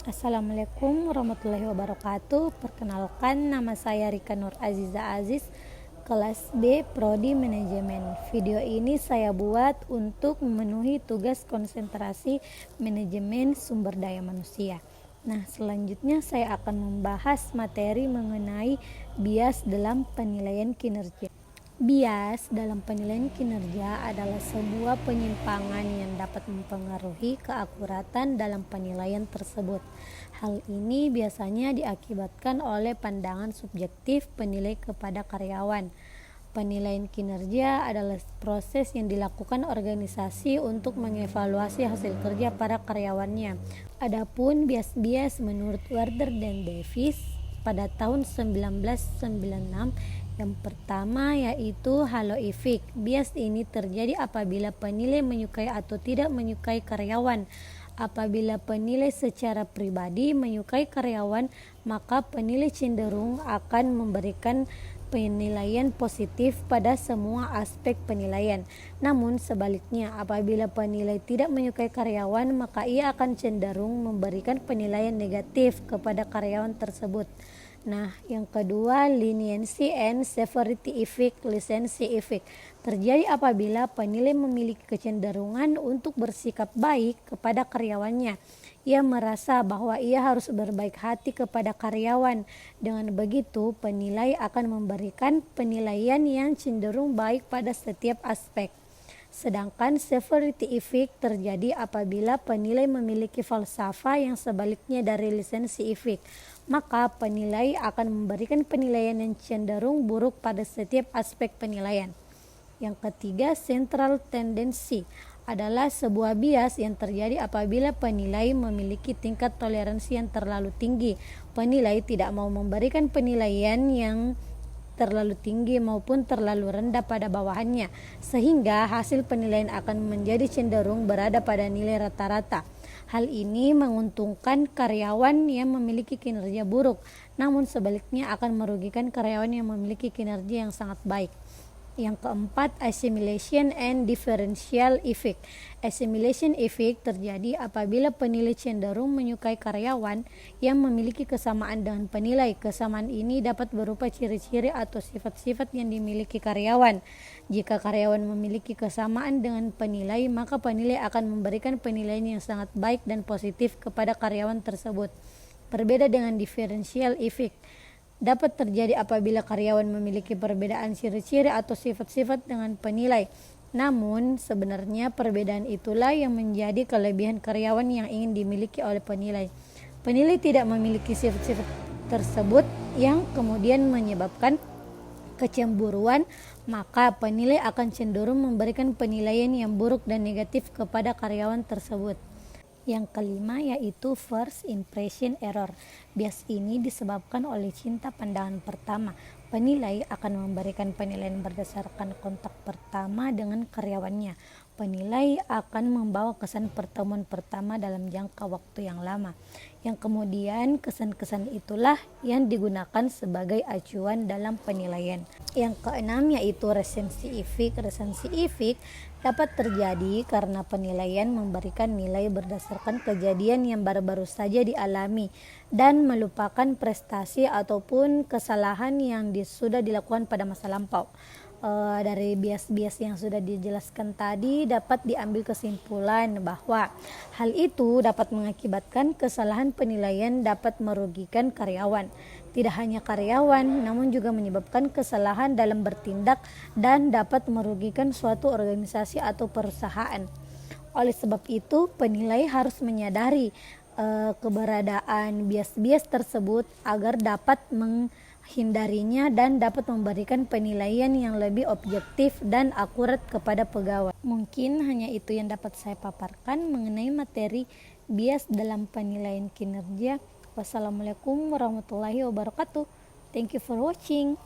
Assalamualaikum warahmatullahi wabarakatuh. Perkenalkan, nama saya Rika Nur Aziza Aziz, kelas B Prodi Manajemen. Video ini saya buat untuk memenuhi tugas konsentrasi manajemen sumber daya manusia. Nah, selanjutnya saya akan membahas materi mengenai bias dalam penilaian kinerja. Bias dalam penilaian kinerja adalah sebuah penyimpangan yang dapat mempengaruhi keakuratan dalam penilaian tersebut. Hal ini biasanya diakibatkan oleh pandangan subjektif penilai kepada karyawan. Penilaian kinerja adalah proses yang dilakukan organisasi untuk mengevaluasi hasil kerja para karyawannya. Adapun bias-bias menurut Warder dan Davis pada tahun 1996, yang pertama yaitu halo effect. Bias ini terjadi apabila penilai menyukai atau tidak menyukai karyawan. Apabila penilai secara pribadi menyukai karyawan, maka penilai cenderung akan memberikan penilaian positif pada semua aspek penilaian. Namun sebaliknya, apabila penilai tidak menyukai karyawan, maka ia akan cenderung memberikan penilaian negatif kepada karyawan tersebut. Nah, yang kedua, leniency and severity effect. Lisensi effect terjadi apabila penilai memiliki kecenderungan untuk bersikap baik kepada karyawannya. Ia merasa bahwa ia harus berbaik hati kepada karyawan. Dengan begitu, penilai akan memberikan penilaian yang cenderung baik pada setiap aspek. Sedangkan severity effect terjadi apabila penilai memiliki falsafah yang sebaliknya dari lisensi effect, maka penilai akan memberikan penilaian yang cenderung buruk pada setiap aspek penilaian. Yang ketiga, central tendency adalah sebuah bias yang terjadi apabila penilai memiliki tingkat toleransi yang terlalu tinggi. Penilai tidak mau memberikan penilaian yang terlalu tinggi maupun terlalu rendah pada bawahannya, sehingga hasil penilaian akan menjadi cenderung berada pada nilai rata-rata. Hal ini menguntungkan karyawan yang memiliki kinerja buruk, namun sebaliknya akan merugikan karyawan yang memiliki kinerja yang sangat baik. Yang keempat, assimilation and differential effect. Assimilation effect terjadi apabila penilai cenderung menyukai karyawan yang memiliki kesamaan dengan penilai. Kesamaan ini dapat berupa ciri-ciri atau sifat-sifat yang dimiliki karyawan. Jika karyawan memiliki kesamaan dengan penilai, maka penilai akan memberikan penilaian yang sangat baik dan positif kepada karyawan tersebut. Berbeda dengan differential effect, dapat terjadi apabila karyawan memiliki perbedaan ciri-ciri atau sifat-sifat dengan penilai. Namun, sebenarnya perbedaan itulah yang menjadi kelebihan karyawan yang ingin dimiliki oleh penilai. Penilai tidak memiliki sifat-sifat tersebut yang kemudian menyebabkan kecemburuan, maka penilai akan cenderung memberikan penilaian yang buruk dan negatif kepada karyawan tersebut. Yang kelima yaitu first impression error. Bias ini disebabkan oleh cinta pandangan pertama. Penilai akan memberikan penilaian berdasarkan kontak pertama dengan karyawannya. Penilai akan membawa kesan pertemuan pertama dalam jangka waktu yang lama, yang kemudian kesan-kesan itulah yang digunakan sebagai acuan dalam penilaian. Yang keenam yaitu recency effect. Recency effect dapat terjadi karena penilaian memberikan nilai berdasarkan kejadian yang baru-baru saja dialami dan melupakan prestasi ataupun kesalahan yang sudah dilakukan pada masa lampau. Dari bias-bias yang sudah dijelaskan tadi dapat diambil kesimpulan bahwa hal itu dapat mengakibatkan kesalahan penilaian dapat merugikan karyawan. Tidak hanya karyawan, namun juga menyebabkan kesalahan dalam bertindak dan dapat merugikan suatu organisasi atau perusahaan. Oleh sebab itu, penilai harus menyadari keberadaan bias-bias tersebut agar dapat menghindarinya dan dapat memberikan penilaian yang lebih objektif dan akurat kepada pegawai. Mungkin hanya itu yang dapat saya paparkan mengenai materi bias dalam penilaian kinerja. Wassalamualaikum warahmatullahi wabarakatuh. Thank you for watching.